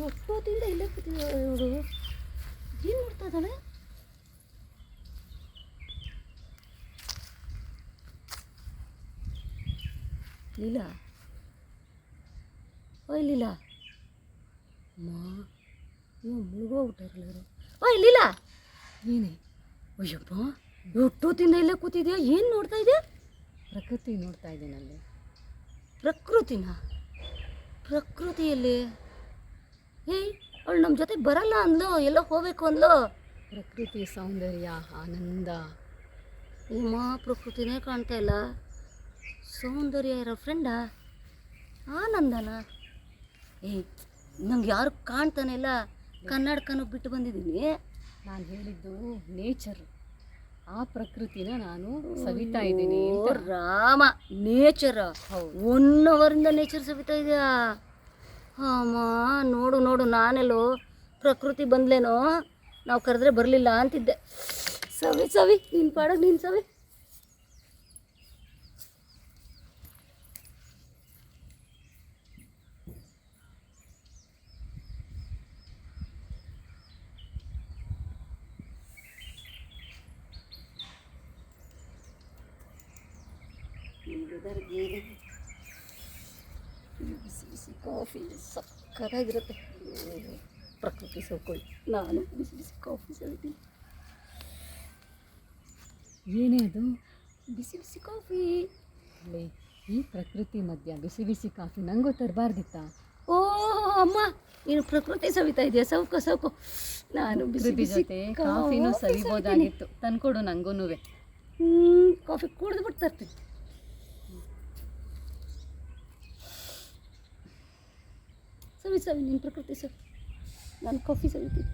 ಎಷ್ಟೊತ್ತಿಂದ ಇಲ್ಲೇ ಕೂತಿದ್ದಾಳೆ ನೋಡು. ಏನು ಮಾಡ್ತಾ ಇದ್ದಾಳೆ? ಲೀಲಾ, ಓಯ್ ಲೀಲಾ, ಅಮ್ಮ ನೀವು ಮುಳುಗೋಗ್ಬಿಟ್ಟಾರಲ್ಲ. ಓಯ್ ಲೀಲಾ, ಏನೇ? ಅಯ್ಯಪ್ಪ, ಎಷ್ಟೊತ್ತಿಂದ ಇಲ್ಲೇ ಕೂತಿದ್ಯಾ? ಏನು ನೋಡ್ತಾ ಇದೆಯಾ? ಪ್ರಕೃತಿ ನೋಡ್ತಾ ಇದ್ದೀನಲ್ಲಿ. ಪ್ರಕೃತಿನ? ಪ್ರಕೃತಿಯಲ್ಲಿ? ಏಯ್, ಅವಳು ನಮ್ಮ ಜೊತೆ ಬರಲ್ಲ ಅಂದ್ಲು, ಎಲ್ಲೋ ಹೋಗ್ಬೇಕು ಅಂದ್ಲು. ಪ್ರಕೃತಿ ಸೌಂದರ್ಯ, ಆನಂದ. ಅಮ್ಮ, ಪ್ರಕೃತಿನೇ ಕಾಣ್ತಾ ಇಲ್ಲ. ಸೌಂದರ್ಯ ಇರೋ ಫ್ರೆಂಡಾ? ಆನಂದನ? ಏಯ್, ನಂಗೆ ಯಾರು ಕಾಣ್ತಾನೆ ಇಲ್ಲ. ಕನ್ನಡಕನೂ ಬಿಟ್ಟು ಬಂದಿದ್ದೀನಿ. ನಾನು ಹೇಳಿದ್ದು ನೇಚರ್, ಆ ಪ್ರಕೃತಿನ ನಾನು ಸವಿತಾ ಇದ್ದೀನಿ. ರಾಮ, ನೇಚರ್? ಹೌದು. 1 ಅವರಿಂದ ನೇಚರ್ ಸವಿತಾ ಇದೆಯಾ? ಅಮ್ಮ, ನೋಡು ನೋಡು, ನಾನೆಲ್ಲೋ ಪ್ರಕೃತಿ ಬಂದ್ಲೇನೋ, ನಾವು ಕರೆದ್ರೆ ಬರಲಿಲ್ಲ ಅಂತಿದ್ದೆ. ಸವಿ ಸವಿ, ನಿನ್ನ ಪಾಡೋದು ನೀನು ಸವಿ. ಬಿಸಿ ಬಿಸಿ ಕಾಫಿ ಸಕ್ಕತ್ತಾಗಿರುತ್ತೆ. ಪ್ರಕೃತಿ ಸೌಕೊಳ್ಳಿ, ನಾನು ಬಿಸಿ ಬಿಸಿ ಕಾಫಿ ಸವಿತೀನಿ. ಏನೇ ಅದು? ಬಿಸಿ ಬಿಸಿ ಕಾಫಿ. ಲೇ, ಈ ಪ್ರಕೃತಿ ಮಧ್ಯ ಬಿಸಿ ಬಿಸಿ ಕಾಫಿ ನನಗೂ ತರಬಾರ್ದಿತ್ತಾ? ಓ ಅಮ್ಮ, ನೀನು ಪ್ರಕೃತಿ ಸವಿತಾ ಇದೆಯಾ? ಸೌಕು ಸೌಕು. ನಾನು ಬಿಸಿ ಬಿಸಿ ಜೊತೆ ಕಾಫಿನೂ ಸವಿಬೋದಾಗಿತ್ತು. ತಂದ್ಕೊಡು ನನಗೂ. ಕಾಫಿ ಕುಡಿದು ಬಿಟ್ಟು ತರ್ತೀನಿ. ಸವಿ ಸವಿ, ನೀನು ಪ್ರಕೃತಿ ಸವಿ, ನಾನು ಕಾಫಿ ಸವಿತೀನಿ.